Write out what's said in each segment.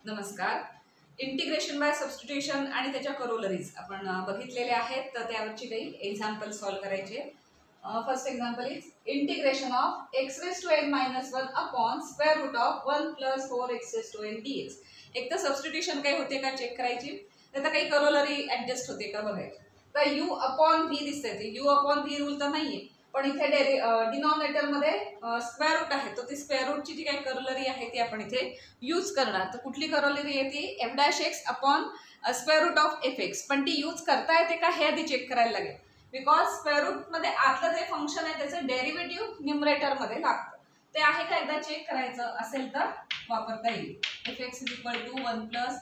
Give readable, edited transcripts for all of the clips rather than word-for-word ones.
नमस्कार. Integration by substitution आणि त्याच्या करोलरीज आपण बघितलेले आहेत, तर त्यावरची काही एक्झाम्पल सॉल्व करायचे. First example is integration of x raised to n minus 1 upon square root of 1 plus 4x raised to n dx. एक तर सबस्टिट्यूशन काही होते का चेक करायची, तर काही करोलरी ऍडजस्ट होते का बघायचं. तर u अपॉन v दिसते, ते u अपॉन v रूल तर नाहीये, पण इथे डिनॉमिनेटर मध्ये स्क्वेअर रूट आहे, तर ती स्क्वेअर रूटची जी काही करोलरी आहे ती आपण इथे यूज करणार. तर कुठली करोलरी येते? F dash x upon square root of F X. पण ती यूज करता येते का हे आधी चेक करायला लागेल, बिकॉज स्क्वेअर रूट मध्ये आतलं जे फंक्शन आहे त्याचं डेरिव्हेटिव्ह न्यूमरेटर मध्ये लागतं. ते आहे का एकदा चेक करायचं असेल तर वापरता येईल. F X is equal to 1 plus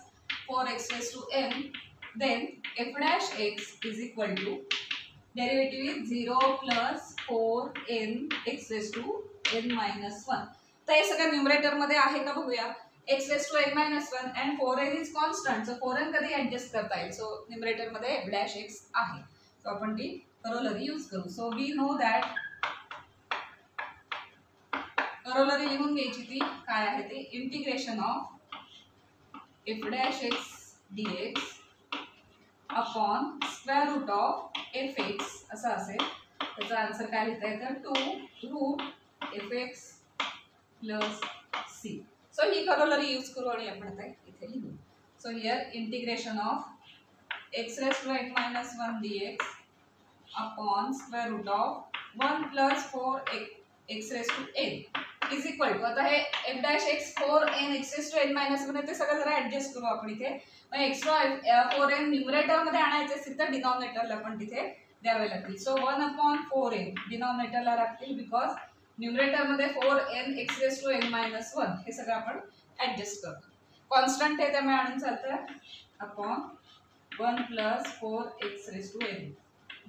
4x raised to n, then f dash x is equal to derivative is 0 plus 4n x raised to n minus 1. तर हे सगळं न्यूमरेटर मध्ये आहे का बघूया. x raised to n minus 1 and 4n is constant, so 4n कधी adjust करता येईल. सो न्यूमरेटर मध्ये f dash x आहे, सो आपण ती करोलरी यूज करू. So we know that corollary लिहून घ्यायची, ती काय आहे ते integration of f dash x dx upon square root of F X असं असेल. त्याचा आन्सर काय लिहिता येतं? 2 root F X plus C. So ही करोलरी यूज करू आणि आपण आता इथे लिहू. So here integration of X raise to n minus 1 dx upon square root of 1 plus 4x raised to n is equal to, आता हे F dash X 4n x raised to n minus 1 ते सगळं जरा adjust करू आपण इथे. मग extra 4n numerator मध्ये आणायचे असतील तर डिनॉमिनेटरला पण तिथे द्यावे लागतील. सो 1 अपॉन 4n डिनॉमिनेटरला लागतील, बिकॉज न्यूमरेटर मध्ये 4n x raised to n minus 1 हे सगळं आपण ऍडजस्ट करतो. कॉन्स्टंट आहे त्यामुळे आणून चालतं. Upon 1 plus 4x raised to n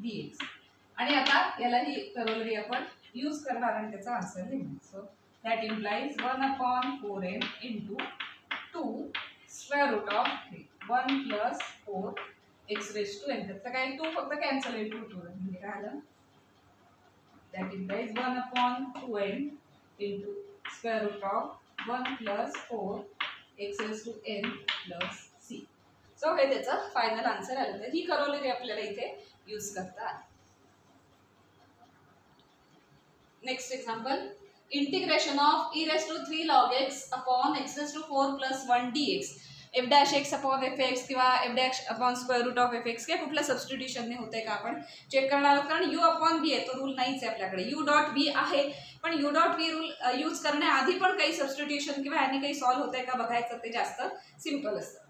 dx. आणि आता याला ही करोलरी आपण यूज करणार आणि त्याचा आन्सर लिहिणार. So that implies 1 upon 4n into 2 square root of 1 plus 4 x raised to n. त्यातलं काय 2 फक्त कॅन्सल होईल, 2 म्हणजे काय आलं. that implies 1 upon 2n into square root of 1 plus 4 x raised to n plus c. So हे त्याचं final answer आलं. तर ही करोलरी आपल्याला इथे यूज करता आली. Next example, integration of e raised to 3 log x upon x raised to 4 plus 1 dx. f dash x upon F X किंवा f dash upon square root of F X किंवा कुठल्या सबस्टिट्यूशनने होते का आपण चेक करणार आहोत. कारण u अपॉन v आहे, तो रूल नाहीच आहे आपल्याकडे. u डॉट v आहे, पण u dot v rule use करण्याआधी पण काही सबस्टिट्यूशन किंवा याने काही सॉल्व्ह होतंय का बघायचं, ते जास्त सिम्पल असतं.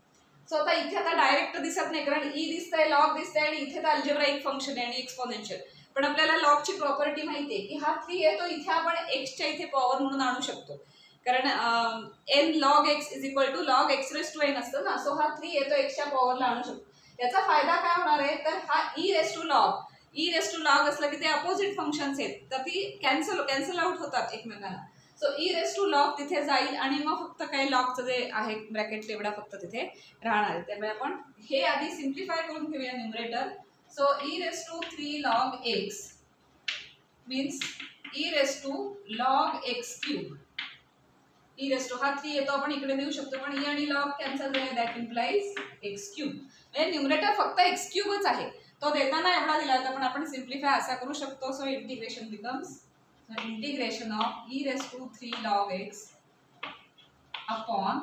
सो आता इथे आता डायरेक्ट दिसत नाही, कारण e दिसतंय, लॉग दिसतंय आणि इथे तर अल्जेब्राइक फंक्शन आहे आणि एक्सपोनेन्शियल. पण आपल्याला लॉगची प्रॉपर्टी माहिती आहे की हा 3 आहे, तो इथे आपण एक्सच्या इथे पॉवर म्हणून आणू शकतो, कारण n log x is equal to log x raised to n असतं ना. सो हा 3 आहे, तो एक्सच्या पॉवरला आणू शकतो. याचा फायदा काय होणार आहे, तर हा e raised to log असलं की ते अपोजिट फंक्शन्स आहेत, तर ती कॅन्सल आउट होतात एकमेकांना. So e raised to log तिथे जाईल आणि मग फक्त काही लॉगचं जे आहे ब्रॅकेट तेवढा फक्त तिथे राहणार आहे. त्यामुळे आपण हे आधी सिम्प्लिफाय करून घेऊया numerator. So e raised to 3 log x means e raised to log x cube. e raised to हा 3 येतो, आपण इकडे देऊ शकतो, पण e आणि log कॅन्सल झाले. That implies x cube. म्हणजे न्यूमरेटर फक्त x क्यूबच आहे, तो देताना एवढा दिला होता, पण आपण सिम्प्लिफाय असा करू शकतो. So integration becomes integration of e raised to 3 log x upon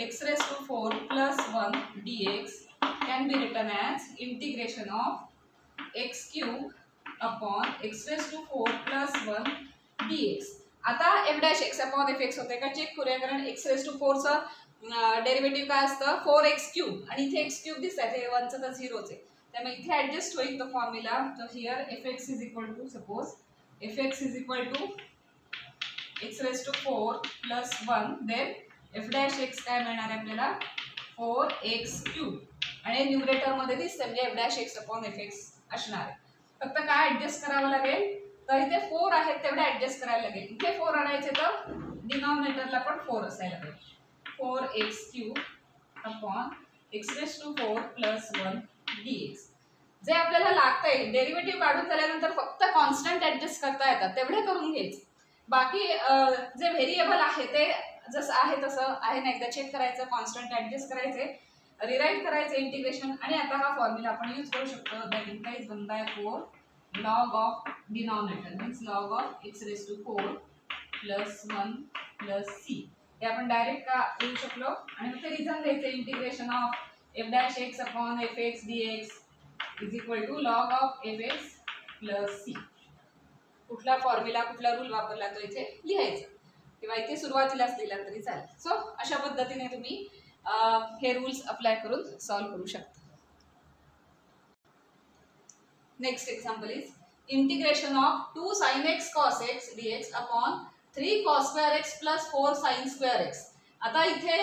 x raised to 4 plus 1 dx can be written as integration of x cube upon x raised to 4 plus 1 dx. आता f dash x upon f x होते का check करूया, कारण x raised to 4 चं derivative काय असतं 4x cube, आणि इथे x क्यूब दिसतंय, हे 1 चं तर 0च आहे, त्यामुळे इथे ऍडजस्ट होईल तो फॉर्म्युला. तर here f x is equal to, suppose f x is equal to x raised to 4 plus 1, then f dash x काय मिळणार आहे आपल्याला 4x क्यूब, आणि न्यूमरेटर मध्ये दिसते म्हणजे f dash x upon f x असणार आहे. फक्त काय ऍडजस्ट करावं लागेल, तर इथे 4 आहेत तेवढे ऍडजस्ट करायला लागेल. इथे 4 आणायचे तर डिनॉमिनेटरला पण 4 असायला पाहिजे. 4x cube upon x raised to 4 plus 1 dx. जे आपल्याला लागतंय डेरिव्हेटिव्ह काढून झाल्यानंतर फक्त कॉन्स्टंट ऍडजस्ट करता येतात, तेवढे करून घ्यायचे. बाकी जे व्हेरिएबल आहे ते जसं आहे तसं आहे ना एकदा चेक करायचं, कॉन्स्टंट ॲडजस्ट करायचे, रिराईट करायचं इंटिग्रेशन, आणि आता हा फॉर्म्युला आपण यूज करू शकतो. That implies 1/4 log of denominator means log of x raised to 4 plus 1 plus c. हे आपण डायरेक्ट का लिहू शकलो, आणि मग ते रिझन द्यायचं integration of f dash x upon fx dx is equal to log of fx plus c. कुठला फॉर्म्युला कुठला रूल वापरला तो इथे लिहायचा, किंवा इथे सुरुवातीलाच लिहिला तरी चालेल. सो अशा पद्धतीने तुम्ही हे रूल्स अप्लाय करून सॉल्व करू शकता. Next example is integration of 2 sin x cos x dx upon 3 cos square x plus 4 sin square x. आता इथे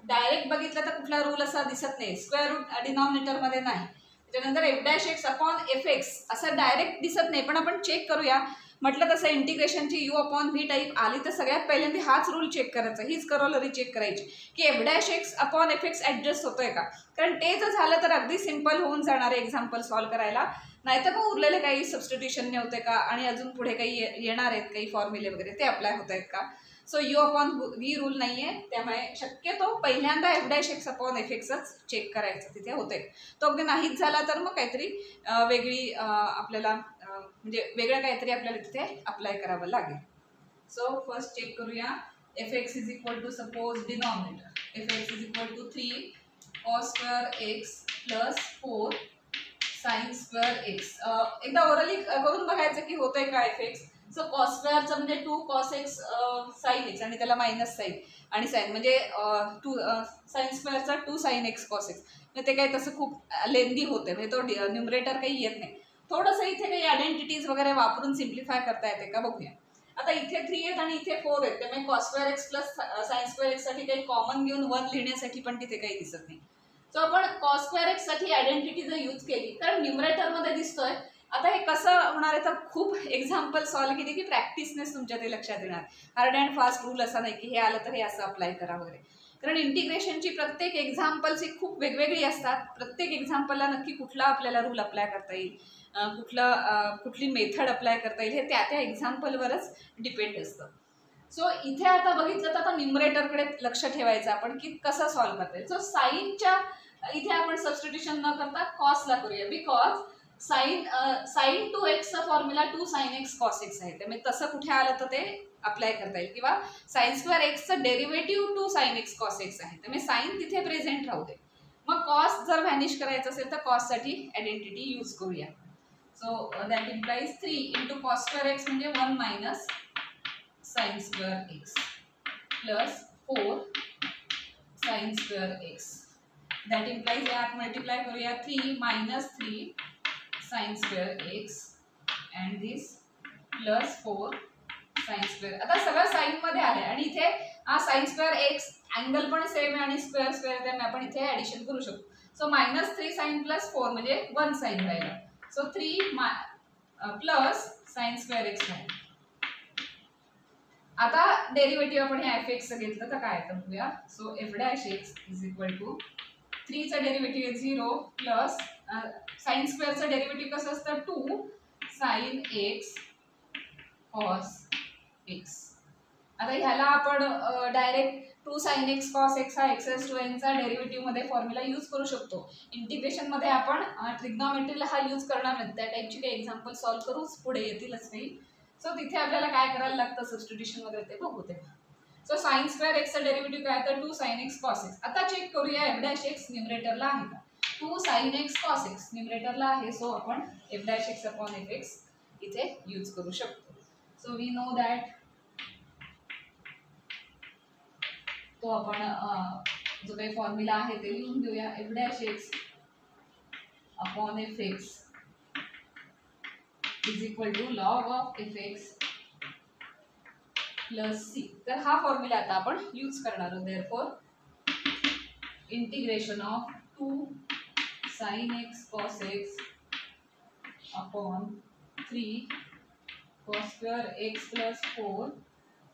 डायरेक्ट बघितलं तर कुठला रूल असा दिसत नाही, स्क्वेअर रूट डिनॉमिनेटर मध्ये नाही. त्याच्यानंतर f dash x upon fx असं डायरेक्ट दिसत नाही, पण आपण चेक करूया. म्हटलं तसं इंटिग्रेशनची u अपॉन v टाईप आली तर सगळ्यात पहिल्यांदा हाच रूल चेक करायचा, हीच करोलरी चेक करायची की f dash x upon fx adjust होतोय का. कारण ते जर झालं तर अगदी सिंपल होऊन जाणार आहे एक्झाम्पल सॉल्व करायला. नाहीतर मग उरलेले काही सबस्टिट्यूशन होते का, आणि अजून पुढे काही येणार आहेत काही फॉर्म्युले वगैरे ते अप्लाय होत आहेत का. So u upon v rule नाही आहे, त्यामुळे शक्यतो पहिल्यांदा f डॅश एक्स अपॉन fxच चेक करायचं तिथे होते. तो अगदी नाहीच झाला तर मग काहीतरी वेगळी आपल्याला म्हणजे वेगळं काहीतरी आपल्याला तिथे अप्लाय करावं लागेल. सो फर्स्ट चेक करूया. fx is equal to suppose denominator fx is equal to 3 cos square x plus 4 sine square x. एकदा ओरली करून बघायचं की होतंय का fx. सो कॉस स्क्वेअरचं म्हणजे 2 cos x साइन एक्स, आणि त्याला मायनस साइन, आणि साइन म्हणजे 2 sign स्क्वेअरचा 2 sin x cos x. म्हणजे ते काही तसं खूप लेंदी होते, म्हणजे तो न्यूमरेटर काही येत नाही. थोडंसं इथे काही आयडेंटिटीज वगैरे वापरून सिम्प्लिफाय करता येते का बघूया. आता इथे 3 आहेत आणि इथे 4 आहेत, त्यामुळे cos square x plus sign square x साठी काही कॉमन घेऊन 1 लिहिण्यासाठी पण तिथे काही दिसत नाही. सो आपण कॉस स्क्वेअर एक्स साठी आयडेंटिटी जर यूज केली, कारण न्यूमरेटर मध्ये दिसतोय. आता हे कसं होणार आहे तर खूप एक्झाम्पल सॉल्व केली की प्रॅक्टिसनेस तुमच्या ते लक्षात येणार. हार्ड अँड फास्ट रूल असा नाही की हे आलं तर हे असं अप्लाय करा वगैरे. कारण इंटिग्रेशनची प्रत्येक एक्झाम्पल्स ही खूप वेगवेगळी असतात. प्रत्येक एक्झाम्पलला नक्की कुठला आपल्याला रूल अप्लाय करता येईल, कुठली मेथड अप्लाय करता येईल, हे त्या त्या एक्झाम्पलवरच डिपेंड असतं. सो इथे आता बघितलं तर आता न्यूमरेटरकडे लक्ष ठेवायचं आपण की कसं सॉल्व करता येईल. सो साईनच्या इथे आपण सबस्टिट्यूशन न करता कॉसला करूया, बिकॉज साइन टू एक्सचा formula 2 sin x cos x आहे. त्यामुळे तसं कुठे आलं तर ते अप्लाय करता येईल, किंवा साइन स्क्वेअर एक्सचं derivative 2 sin x cos x आहे, त्यामुळे साइन तिथे प्रेझेंट राहू दे. मग कॉस जर व्हॅनिश करायचं असेल तर कॉससाठी आयडेंटिटी यूज करूया. So that implies 3 into cos square x म्हणजे 1 minus sin square x plus 4 sin square x. That implies यात मल्टिप्लाय करूया 3 minus 3 sin square x and this plus 4 sin square. आता सगळं साइन मध्ये आले, आणि इथे हा sin square x अँगल पण सेम आहे आणि स्क्वेअर स्क्वेअर, त्यामुळे आपण इथे ॲडिशन करू शकतो. सो -3 sin प्लस 4 म्हणजे 1 sin राहिला. So 3 plus sin square x राहिला. आता डेरिव्हेटिव्ह आपण हे fx घेतलं तर काय तर बघूया. So f dash x is equal to 3 चा डेरिव्हेटिव्ह 0 प्लस साइन स्क्वेअरचं डेरिव्हेटिव्ह कसं असतं 2 sin x cos x. आता ह्याला आपण direct 2 sin x cos x हा x to n चा डेरिव्हेटिव्ह मध्ये फॉर्म्युला यूज करू शकतो. इंटिग्रेशन मध्ये आपण ट्रिग्नॉमेट्रीला हा यूज करणार नाही, त्या टाइपची काही एक्झाम्पल सॉल्व करूच पुढे येतीलच नाही. सो तिथे आपल्याला काय करायला लागतं सबस्टिट्यूशन मध्ये ते बघू ते. सो साइन स्क्वेअर एक्सचा डेरिव्हेटिव्ह काय तर 2 sin x cos x. आता चेक करूया f डॅश x न्यूमरेटरला आहे का. 2 sin x cos x न्यूमरेटरला आहे, सो आपण f dash x upon fx इथे यूज करू शकतो. सो वी नो दॅट तो आपण जो काही फॉर्म्युला आहे ते लिहून घेऊया. f dash x upon fx is equal to log of fx plus c. तर हा फॉर्म्युला आता आपण यूज करणार आहोत. Therefore integration of 2 sin x cos x upon 3 cos square x plus 4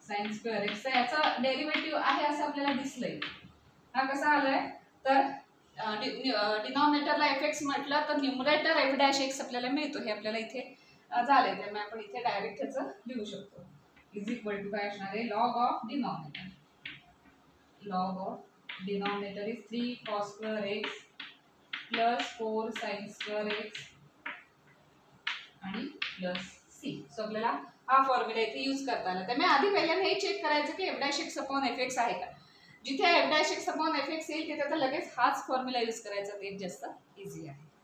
sin square x. याचा डेरिव्हेटिव्ह आहे असं आपल्याला दिसलंय. हा कसा आलाय तर डिनॉमिनेटरला fx म्हटलं तर न्यूमरेटर f डॅश x आपल्याला मिळतो. हे आपल्याला इथे झालंय, त्यामुळे आपण इथे डायरेक्ट त्याचं लिहू शकतो. इज इक्वल टू काय असणार आहे log of denominator. log of denominator is 3 cos square x plus 4 sin square x आणि प्लस सी. सो आपल्याला हा फॉर्म्युला इथे यूज करता आला. त्यामुळे आधी पहिल्यांदा हे चेक करायचं की f' अपॉन fx आहे का. जिथे f' अपॉन fx येईल तिथे तर लगेच हाच फॉर्म्युला यूज करायचा, ते जास्त इझी आहे.